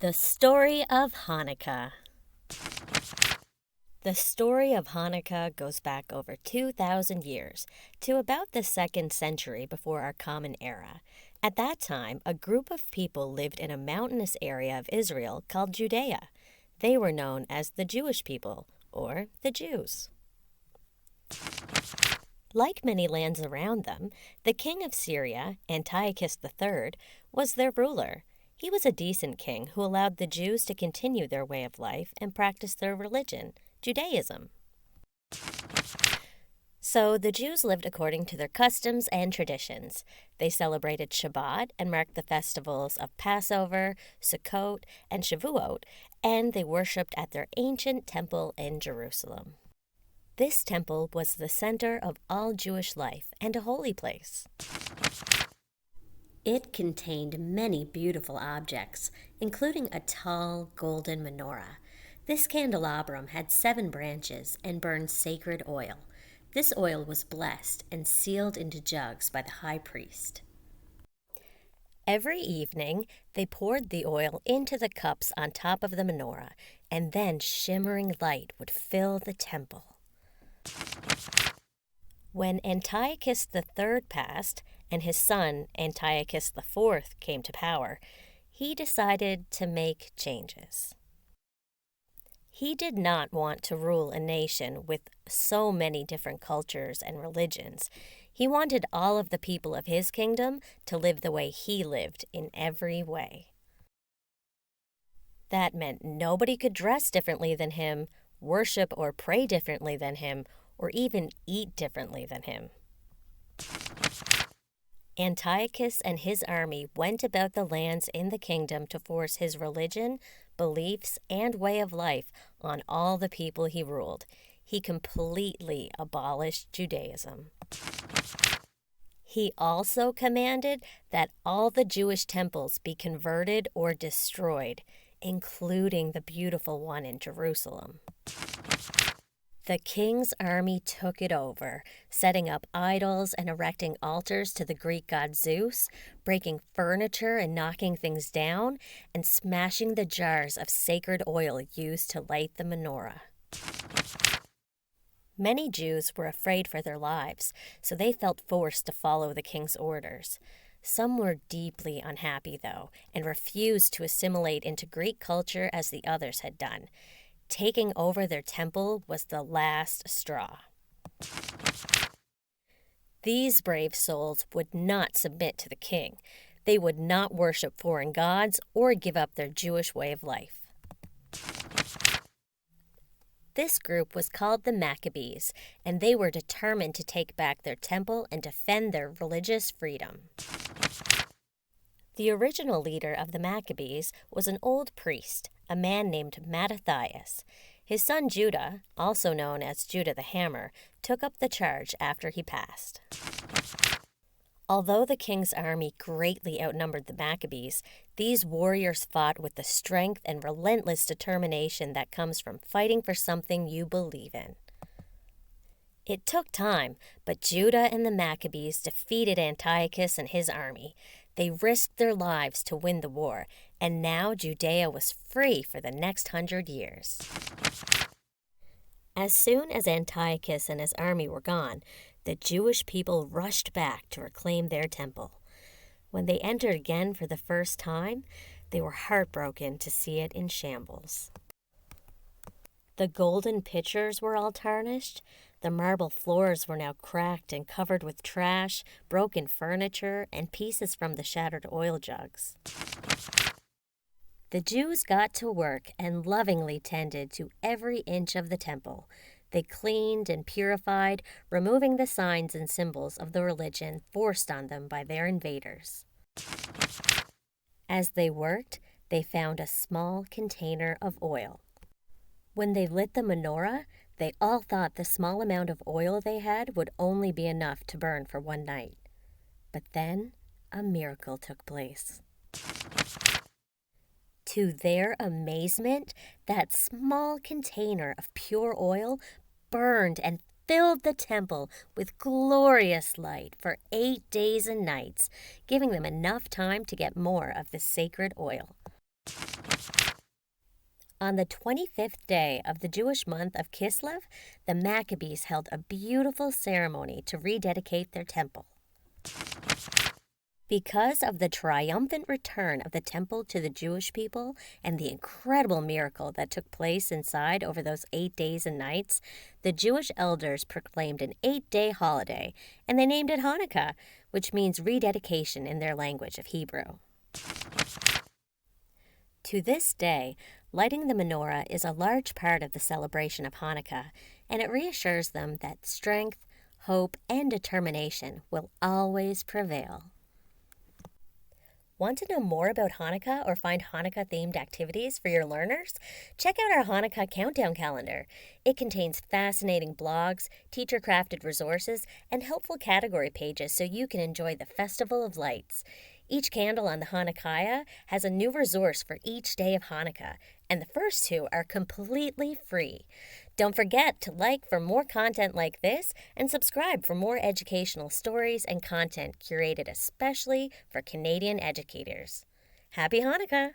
The story of Hanukkah. The story of Hanukkah goes back over 2,000 years to about the 2nd century before our Common Era. At that time, a group of people lived in a mountainous area of Israel called Judea. They were known as the Jewish people, or the Jews. Like many lands around them, the king of Syria, Antiochus III, was their ruler. He was a decent king who allowed the Jews to continue their way of life and practice their religion, Judaism. So the Jews lived according to their customs and traditions. They celebrated Shabbat and marked the festivals of Passover, Sukkot, and Shavuot, and they worshipped at their ancient temple in Jerusalem. This temple was the center of all Jewish life and a holy place. It contained many beautiful objects, including a tall golden menorah. This candelabrum had 7 branches and burned sacred oil. This oil was blessed and sealed into jugs by the high priest. Every evening, they poured the oil into the cups on top of the menorah, and then shimmering light would fill the temple. When Antiochus III passed and his son Antiochus IV came to power, he decided to make changes. He did not want to rule a nation with so many different cultures and religions. He wanted all of the people of his kingdom to live the way he lived in every way. That meant nobody could dress differently than him, worship or pray differently than him, or even eat differently than him. Antiochus and his army went about the lands in the kingdom to force his religion, beliefs, and way of life on all the people he ruled. He completely abolished Judaism. He also commanded that all the Jewish temples be converted or destroyed, including the beautiful one in Jerusalem. The king's army took it over, setting up idols and erecting altars to the Greek god Zeus, breaking furniture and knocking things down, and smashing the jars of sacred oil used to light the menorah. Many Jews were afraid for their lives, so they felt forced to follow the king's orders. Some were deeply unhappy, though, and refused to assimilate into Greek culture as the others had done. Taking over their temple was the last straw. These brave souls would not submit to the king. They would not worship foreign gods or give up their Jewish way of life. This group was called the Maccabees, and they were determined to take back their temple and defend their religious freedom. The original leader of the Maccabees was an old priest, a man named Mattathias. His son Judah, also known as Judah the Hammer, took up the charge after he passed. Although the king's army greatly outnumbered the Maccabees, these warriors fought with the strength and relentless determination that comes from fighting for something you believe in. It took time, but Judah and the Maccabees defeated Antiochus and his army. They risked their lives to win the war, and now Judea was free for the next 100 years. As soon as Antiochus and his army were gone, the Jewish people rushed back to reclaim their temple. When they entered again for the first time, they were heartbroken to see it in shambles. The golden pitchers were all tarnished. The marble floors were now cracked and covered with trash, broken furniture, and pieces from the shattered oil jugs. The Jews got to work and lovingly tended to every inch of the temple. They cleaned and purified, removing the signs and symbols of the religion forced on them by their invaders. As they worked, they found a small container of oil. When they lit the menorah, they all thought the small amount of oil they had would only be enough to burn for one night. But then a miracle took place. To their amazement, that small container of pure oil burned and filled the temple with glorious light for 8 days and nights, giving them enough time to get more of the sacred oil. On the 25th day of the Jewish month of Kislev, the Maccabees held a beautiful ceremony to rededicate their temple. Because of the triumphant return of the temple to the Jewish people and the incredible miracle that took place inside over those 8 days and nights, the Jewish elders proclaimed an 8-day holiday, and they named it Hanukkah, which means rededication in their language of Hebrew. To this day, lighting the menorah is a large part of the celebration of Hanukkah, and it reassures them that strength, hope, and determination will always prevail. Want to know more about Hanukkah or find Hanukkah-themed activities for your learners? Check out our Hanukkah countdown calendar. It contains fascinating blogs, teacher-crafted resources, and helpful category pages so you can enjoy the Festival of Lights. Each candle on the Hanukkah has a new resource for each day of Hanukkah, and the first 2 are completely free. Don't forget to like for more content like this and subscribe for more educational stories and content curated especially for Canadian educators. Happy Hanukkah!